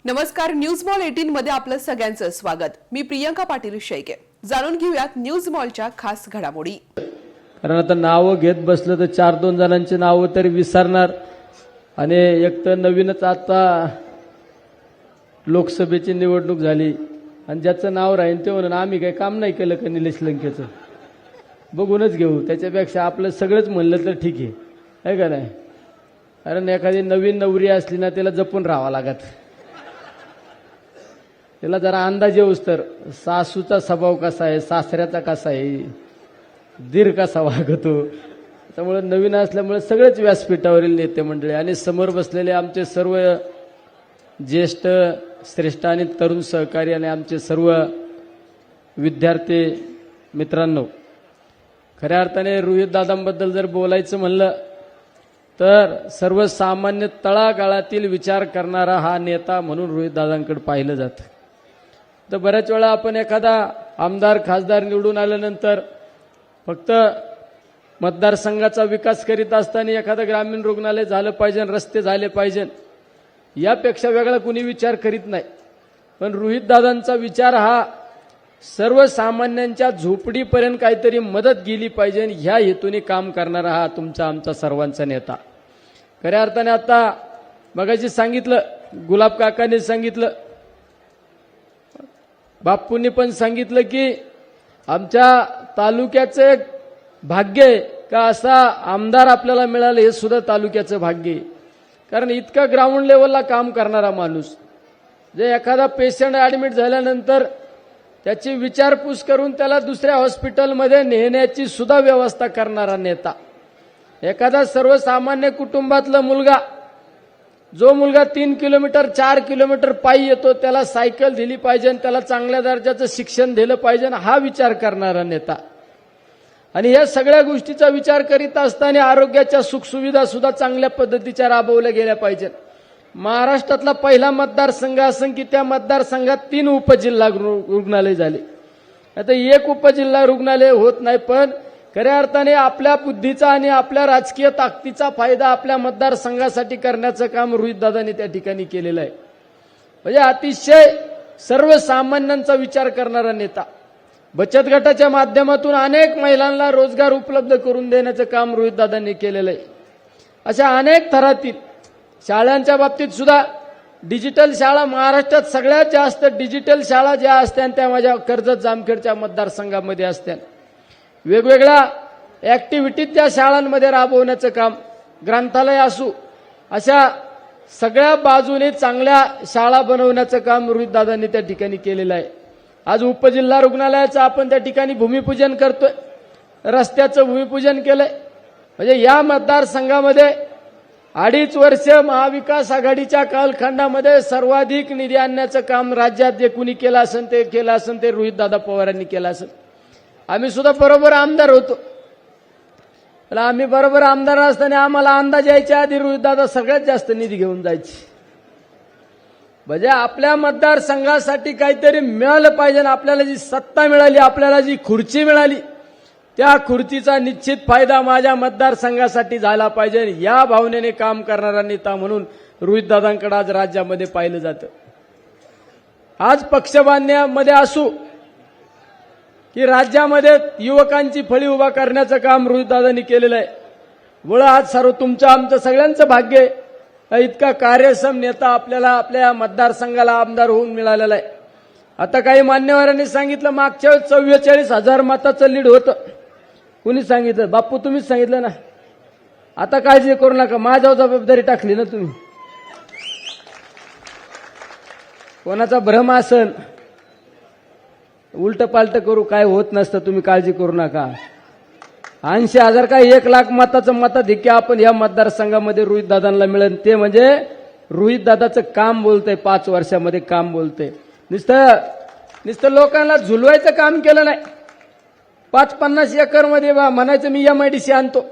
नमस्कार, news mall 18 मध्ये आपलं सगळ्यांचं स्वागत। मी प्रियंका पाटील शेळके। जाणून घेऊयात न्यूज मॉलच्या खास घडामोडी। कारण आता नाव घेत बसलं तर 4-2 जणांची नाव तरी विसरणार आणि एक तर नवीनच आता लोकसभेची निवडणूक झाली आणि ज्याचं नाव राहील ते म्हणून आम्ही काही काम नाही केलं का निलेश लंकेचं बघूनच घेऊ, त्याच्यापेक्षा आपलं सगळंच म्हणलं तर ठीक आहे का नाही। कारण एखादी नवीन नवरी असली ना त्याला जपून राहावं लागत, त्याला जरा अंदाज येऊस तर सासूचा स्वभाव कसा आहे, सासऱ्याचा कसा आहे, दीर कसा वागतो। त्यामुळे नवीन असल्यामुळे सगळेच व्यासपीठावरील नेते मंडळी आणि समोर बसलेले आमचे सर्व ज्येष्ठ श्रेष्ठ आणि तरुण सहकारी आणि आमचे सर्व विद्यार्थी मित्रांनो, खऱ्या अर्थाने रोहित दादांबद्दल जर बोलायचं म्हणलं तर सर्वसामान्य तळागाळातील विचार करणारा हा नेता म्हणून रोहित दादांकडे पाहिलं जातं। तर बऱ्याच वेळा आपण एखादा आमदार खासदार निवडून आल्यानंतर फक्त मतदारसंघाचा विकास करीत असताना एखादं ग्रामीण रुग्णालय झालं पाहिजे, रस्ते झाले पाहिजे, यापेक्षा वेगळा कुणी विचार करीत नाही। पण रोहित दादांचा विचार हा सर्वसामान्यांच्या झोपडीपर्यंत काहीतरी मदत गेली पाहिजे ह्या हेतूने काम करणारा हा तुमचा आमचा सर्वांचा नेता। खऱ्या अर्थाने आता मगाशी सांगितलं, गुलाब काकांनी सांगितलं, बापूंनी पण सांगितलं की आमच्या तालुक्याचं एक भाग्य आहे का असा आमदार आपल्याला मिळालं, हे सुद्धा तालुक्याचं भाग्य आहे। कारण इतका ग्राउंड लेवलला काम करणारा माणूस, जे एखादा पेशंट ॲडमिट झाल्यानंतर त्याची विचारपूस करून त्याला दुसऱ्या हॉस्पिटलमध्ये नेण्याची सुद्धा व्यवस्था करणारा नेता। एखादा सर्वसामान्य कुटुंबातला मुलगा, जो मुलगा 3 किलोमीटर 4 किलोमीटर पायी येतो, त्याला सायकल दिली पाहिजे, त्याला चांगल्या दर्जाचं शिक्षण दिलं पाहिजे, हा विचार करणारा नेता। आणि या सगळ्या गोष्टीचा विचार करीत असताना आरोग्याच्या सुखसुविधा सुद्धा चांगल्या पद्धतीच्या राबवल्या गेल्या पाहिजेत। महाराष्ट्रातला पहिला मतदारसंघ असून की त्या मतदारसंघात 3 उपजिल्हा रुग्णालय झाले। आता एक उपजिल्हा रुग्णालय होत नाही, पण खऱ्या अर्थाने आपल्या बुद्धीचा आणि आपल्या राजकीय ताकदीचा फायदा आपल्या मतदारसंघासाठी करण्याचं काम रोहितदादांनी त्या ठिकाणी केलेलं आहे। म्हणजे अतिशय सर्वसामान्यांचा विचार करणारा नेता। बचत गटाच्या माध्यमातून अनेक महिलांना रोजगार उपलब्ध करून देण्याचं काम रोहितदादांनी केलेलं आहे। अशा अनेक थरातील शाळांच्या बाबतीत सुद्धा डिजिटल शाळा, महाराष्ट्रात सगळ्यात जास्त डिजिटल शाळा ज्या असत्या त्या माझ्या कर्जत जामखेडच्या मतदारसंघामध्ये असत्या। वेगवेगळ्या ऍक्टिव्हिटी त्या शाळांमध्ये राबवण्याचं काम, ग्रंथालय असू, अशा सगळ्या बाजूने चांगल्या शाळा बनवण्याचं काम रोहितदादांनी त्या ठिकाणी केलेलं आहे। आज उपजिल्हा रुग्णालयाचं आपण त्या ठिकाणी भूमिपूजन करतोय, रस्त्याचं भूमिपूजन केलंय। म्हणजे या मतदारसंघामध्ये 2.5 वर्ष महाविकास आघाडीच्या कालखंडामध्ये सर्वाधिक निधी आणण्याचं काम राज्यात जे कुणी केलं असेल ते रोहितदादा पवारांनी केलं असेल। आम्ही सुद्धा बरोबर आमदार होतो, पण आम्ही बरोबर आमदार असताना आम्हाला अंदाज यायच्या आधी रोहितदादा सगळ्यात जास्त निधी घेऊन जायचे। म्हणजे आपल्या मतदारसंघासाठी काहीतरी मिळालं पाहिजे, आपल्याला जी सत्ता मिळाली, आपल्याला जी खुर्ची मिळाली, त्या खुर्चीचा निश्चित फायदा माझ्या मतदारसंघासाठी झाला पाहिजे, या भावनेने काम करणारा नेता म्हणून रोहितदादांकडे आज राज्यामध्ये पाहिलं जातं। आज पक्षबांधण्यामध्ये असू की राज्यामध्ये युवकांची फळी उभा करण्याचं काम रोहितदादांनी केलेलं आहे। मुळे आज सर्व तुमचं आमचं सगळ्यांचं भाग्य आहे, इतका कार्यक्षम नेता आपल्याला आपल्या मतदारसंघाला आमदार होऊन मिळालेला आहे। आता काही मान्यवरांनी सांगितलं मागच्या वेळेस 44,000 मताचं लीड होतं। कुणी सांगितलं? बापू तुम्हीच सांगितलं ना। आता काळजी करू नका, माझ्यावर जबाबदारी टाकली ना तुम्ही। कोणाचा भ्रम असन, उलट पालट करू, काय होत नसतं, तुम्ही काळजी करू नका। 80,000 काय 1 लाख मताचं मताधिक्य आपण या मतदारसंघामध्ये रोहितदादांना मिळेल। ते म्हणजे रोहितदादाचं काम बोलतंय, 5 वर्षामध्ये काम बोलतंय। नुसतं लोकांना झुलवायचं काम केलं नाही। 5-50 एकरमध्ये म्हणायचं मी MIDC आणतो,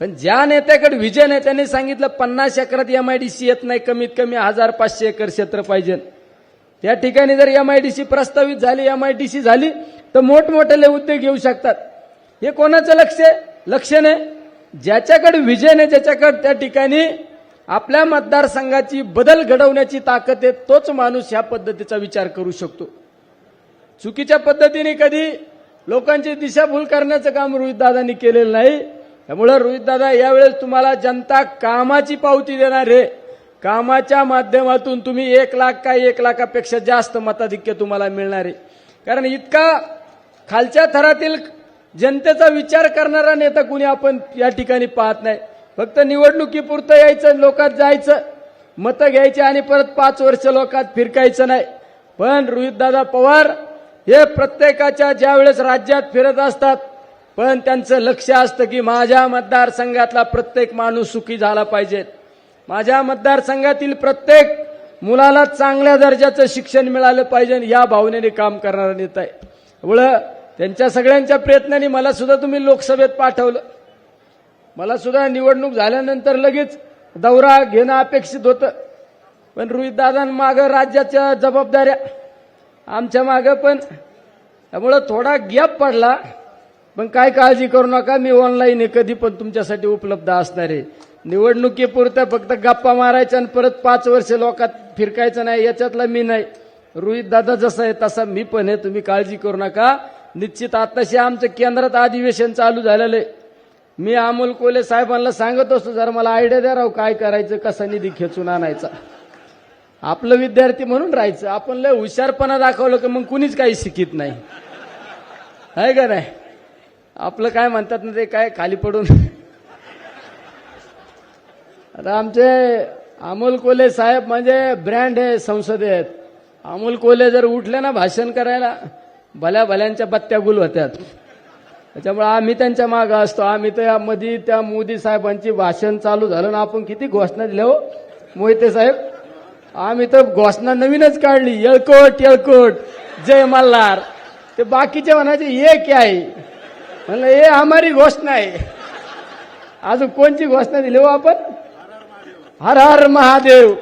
पण ज्या नेत्याकडे विजन आहे त्यांनी सांगितलं 50 एकरात MIDC येत नाही, कमीत कमी 1500 एकर क्षेत्र पाहिजे। त्या ठिकाणी जर MIDC प्रस्तावित झाली, MIDC झाली तर मोठमोठे उद्योग येऊ शकतात। हे कोणाचं लक्ष नाही, ज्याच्याकडे विजन आहे, ज्याच्याकडे त्या ठिकाणी आपल्या मतदारसंघाची बदल घडवण्याची ताकद आहे, तोच माणूस ह्या पद्धतीचा विचार करू शकतो. चुकीच्या पद्धतीने कधी लोकांची दिशाभूल करण्याचं काम रोहितदादांनी केलेलं नाही. त्यामुळे रोहितदादा यावेळेस तुम्हाला जनता कामाची पावती देणार आहे. कामाच्या माध्यमातून तुम्ही 1 लाख का 1 लाखापेक्षा जास्त मताधिक्य तुम्हाला मिळणार आहे. कारण इतका खालच्या थरातील जनतेचा विचार करणारा नेता कुणी आपण या ठिकाणी पाहत नाही. फक्त निवडणुकीपुरतं यायचं, लोकात जायचं, मतं घ्यायची आणि परत 5 वर्ष लोकात फिरकायचं नाही. पण रोहितदादा पवार हे प्रत्येकाच्या ज्यावेळेस राज्यात फिरत असतात, पण त्यांचं लक्ष असतं की माझ्या मतदारसंघातला प्रत्येक माणूस सुखी झाला पाहिजे, माझ्या मतदारसंघातील प्रत्येक मुलाला चांगल्या दर्जाचं शिक्षण मिळालं पाहिजे, या भावनेने काम करणारा नेता आहे. त्यामुळं त्यांच्या सगळ्यांच्या प्रयत्नांनी मला सुद्धा तुम्ही लोकसभेत पाठवलं. मला सुद्धा निवडणूक झाल्यानंतर लगेच दौरा घेणं अपेक्षित होतं. पण रोहितदादांमागं राज्याच्या जबाबदाऱ्या, आमच्या मागं पण, त्यामुळं थोडा गॅप पडला. पण काय काळजी करू नका, मी ऑनलाईन आहे, कधी पण तुमच्यासाठी उपलब्ध असणार आहे. निवडणुकीपुरतं फक्त गप्पा मारायच्या आणि परत 5 वर्ष लोकात फिरकायचं नाही, याच्यातला मी नाही. रोहितदादा जसा आहे तसा मी पण आहे, तुम्ही काळजी करू नका. निश्चित आताशी आमचं केंद्रात अधिवेशन चालू झालेलं आहे. मी अमोल कोल्हे साहेबांना सांगत असतो, जरा मला आयडिया द्या राव, काय करायचं, कसा निधी खेचून आणायचा. आपलं विद्यार्थी म्हणून राहायचं. आपण लय हुशारपणा दाखवलं की मग कुणीच काही शिकित नाही, आहे का नाही. आपलं काय म्हणतात ना ते काय खाली पडून. आता आमचे अमोल कोल्हे साहेब म्हणजे ब्रँड आहे संसदेत. अमोल कोल्हे जर उठले ना भाषण करायला, भल्या भल्यांच्या बत्त्या गुल होत्यात. त्याच्यामुळे आम्ही त्यांच्या मागं असतो. आम्ही तर यामध्ये त्या मोदी साहेबांची भाषण चालू झालं ना, आपण किती घोषणा दिल्या हो मोहिते साहेब. आम्ही तर घोषणा नवीनच काढली, येळकोट येळकोट जय मल्हार. ते बाकीचे म्हणायचे ये क्या आहे, म्हणलं हे हमारी घोषणा आहे. अजून कोणची घोषणा दिली हो आपण, हर हर महादेव.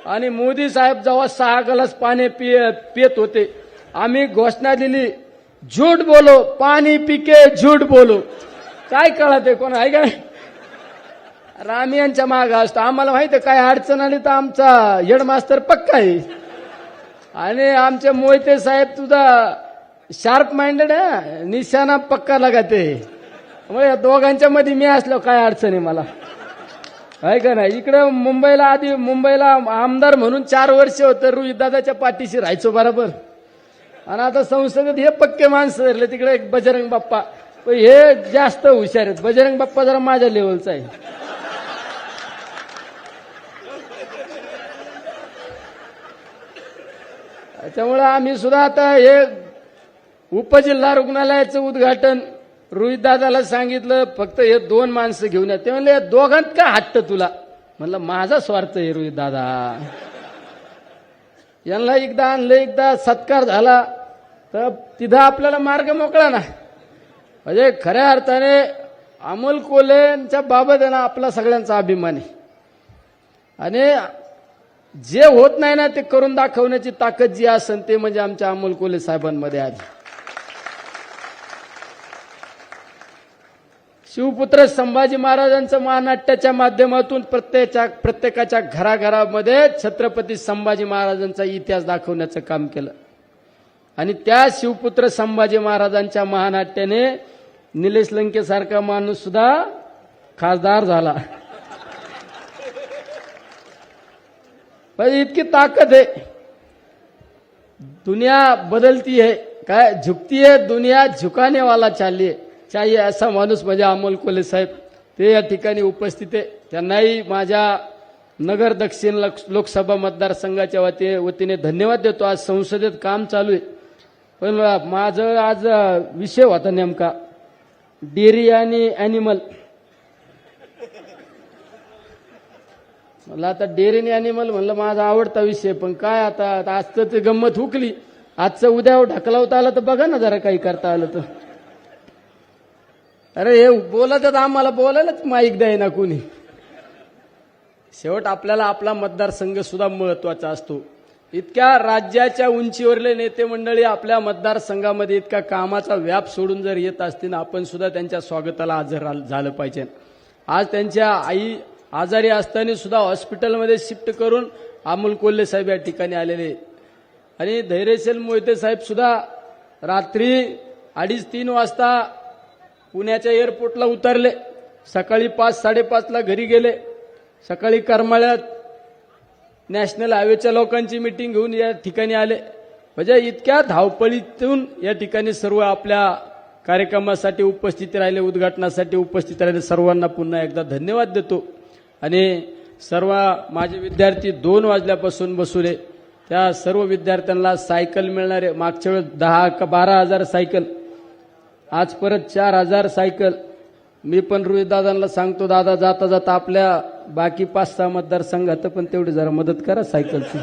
आणि मोदी साहेब जेव्हा 6 ग्लास पाणी पित होते, आम्ही घोषणा दिली, झूठ बोलो पाणी पिके झूठ बोलो. काय कळत आहे कोण, आहे का नाही. आम्ही यांच्या मागं असतो. आम्हाला माहिती आहे काय अडचण आली तर आमचा हेडमास्तर पक्का आहे. आणि आमचे मोहिते साहेब तुझा शार्प माइंडेड आहे, निशाणा पक्का लगाते. मग या दोघांच्या मध्ये मी असलो काय अडचण आहे मला, आहे का नाही. इकडं मुंबईला आमदार म्हणून 4 वर्ष होतं, रोहितदादाच्या पाठीशी राहायचो बरोबर. आणि आता संसदेत हे पक्के माणसं धरले. तिकडे एक बजरंग बाप्पा, हे जास्त हुशार आहेत. बजरंग बाप्पा जरा माझ्या लेवलचा आहे. त्यामुळे आम्ही सुद्धा आता हे उपजिल्हा रुग्णालयाचं उद्घाटन रोहितदादाला सांगितलं, फक्त हे 2 माणसं घेऊन या. ते म्हणले दोघांत का हट्ट तुला, म्हणलं माझा स्वार्थ आहे रोहितदादा. यांना एकदा आणलं, एकदा सत्कार झाला तर तिथं आपल्याला मार्ग मोकळा ना. म्हणजे खऱ्या अर्थाने अमोल कोल्हेंच्या बाबत आहे ना आपला सगळ्यांचा अभिमान आहे. आणि जे होत नाही ना ते करून दाखवण्याची ताकद जी असेल ते म्हणजे आमच्या अमोल कोल्हे साहेबांमध्ये आली. शिवपुत्र संभाजी महाराजांचं महानाट्याच्या माध्यमातून प्रत्येकाच्या घराघरामध्ये छत्रपती संभाजी महाराजांचा इतिहास दाखवण्याचं काम केलं. आणि त्या शिवपुत्र संभाजी महाराजांच्या महानाट्याने निलेश लंकेसारखा माणूस सुद्धा खासदार झाला. पण इतकी ताकद आहे. दुनिया बदलती है, काय झुकती है दुनिया, झुकाने वाला चाहिए असा माणूस म्हणजे अमोल कोल्हे साहेब. ते या ठिकाणी उपस्थित आहे. त्यांनाही माझ्या नगर दक्षिण लोकसभा मतदारसंघाच्या वतीने धन्यवाद देतो. आज संसदेत काम चालू आहे, पण माझं आज विषय होता नेमका डेअरी आणि ॲनिमल. मला आता डेअरी आणि ॲनिमल म्हणलं माझा आवडता विषय, पण काय आता आजचं ते गंमत हुकली. आजचं उद्या ढकलावता आलं तर बघा ना जरा काही करता आलं तर. अरे हे बोलत आम्हाला बोलायलाच माईक द्याय ना कुणी. शेवट आपल्याला आपला मतदारसंघ सुद्धा महत्वाचा असतो. इतक्या राज्याच्या उंचीवरले नेते मंडळी आपल्या मतदारसंघामध्ये इतका कामाचा व्याप सोडून जर येत असतील, आपण सुद्धा त्यांच्या स्वागताला हजर झालं पाहिजे. आज त्यांच्या आई आजारी असताना सुद्धा हॉस्पिटलमध्ये शिफ्ट करून अमोल कोल्हे साहेब या ठिकाणी आलेले आणि धैर्यशील मोहिते साहेब सुद्धा रात्री 2:30-3 वाजता पुण्याच्या एअरपोर्टला उतरले, सकाळी 5-5:30ला घरी गेले, सकाळी करमाळ्यात नॅशनल हायवेच्या लोकांची मिटिंग घेऊन या ठिकाणी आले. म्हणजे इतक्या धावपळीतून या ठिकाणी सर्व आपल्या कार्यक्रमासाठी उपस्थित राहिले, उद्घाटनासाठी उपस्थित राहिले. सर्वांना पुन्हा एकदा धन्यवाद देतो. आणि सर्व माझे विद्यार्थी 2 वाजल्यापासून बसवले, त्या सर्व विद्यार्थ्यांना सायकल मिळणारे. मागच्या वेळेस 10-12 सायकल, आज परत 4,000 सायकल. मी पण रोहित दादांना सांगतो, दादा जाता जाता आपल्या बाकी 5-6 मतदारसंघात पण तेवढी जरा मदत करा सायकलची.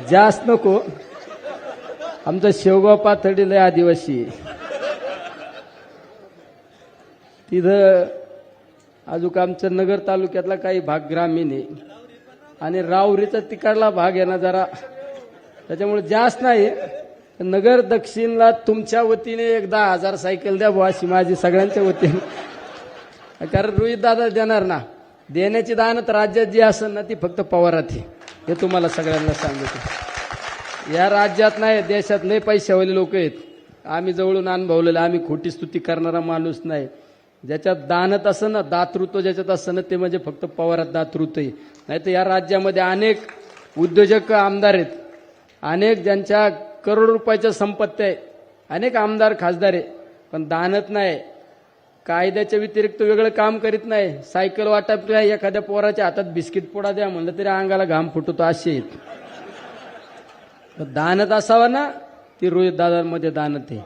जास्त नको, आमचा शेवगाव पाथर्डी लय आदिवासी आहे. तिथं अजून आमचं नगर तालुक्यातला काही भाग ग्रामीण आहे आणि रावरीचा तिकडला भाग आहे ना जरा, त्याच्यामुळे जास्त नाही. नगर दक्षिणला तुमच्या वतीने एक 10,000 सायकल द्या बुवा, अशी माझी सगळ्यांच्या वतीने. कारण रोहित दादा देणार ना, देण्याची दानत राज्यात जी असेल ना ती फक्त पवारात आहे, हे तुम्हाला सगळ्यांना सांगितलं. या राज्यात नाही, देशात लय पैशावाले लोक आहेत, आम्ही जवळून अनुभवलेलं. आम्ही खोटी स्तुती करणारा माणूस नाही. ज्याच्यात दानत असं ना, दातृत्व ज्याच्यात असं ना, ते म्हणजे फक्त पवारात दातृत्व आहे. नाही तर या राज्यामध्ये अनेक उद्योजक आमदार आहेत, अनेक ज्यांच्या करोड रुपयाच्या संपत्ती आहे, अनेक आमदार खासदार आहे, पण दानत नाही. कायद्याच्या व्यतिरिक्त वेगळं काम करीत नाही. सायकल वाटप, एखाद्या पोराच्या हातात बिस्किट पोडा द्या म्हणलं तरी अंगाला घाम फुटतो असे आहेत. दानत असावा ना, ती रोहित दादांमध्ये दानत आहे.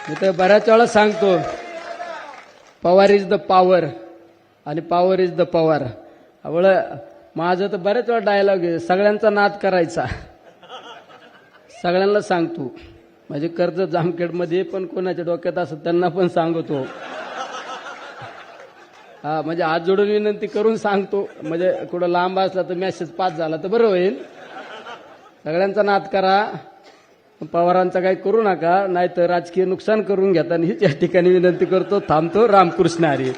मी तर बऱ्याच वेळा सांगतो, पवार इज द पॉवर आणि पॉवर इज द पवार. माझं तर बऱ्याच वेळा डायलॉग आहे, सगळ्यांचा नाद करायचा. सगळ्यांना सांगतो, म्हणजे कर्ज जामखेडमध्ये पण कोणाच्या डोक्यात असं त्यांना पण सांगतो. हा, म्हणजे हात जोडून विनंती करून सांगतो, म्हणजे कुठं लांब असला तर मेसेज पास झाला तर बरं होईल. सगळ्यांचा नाद करा, पवारांचा काही करू नका, नाहीतर राजकीय नुकसान करून घेता. हीच या ठिकाणी विनंती करतो. थांबतो. रामकृष्ण हरी.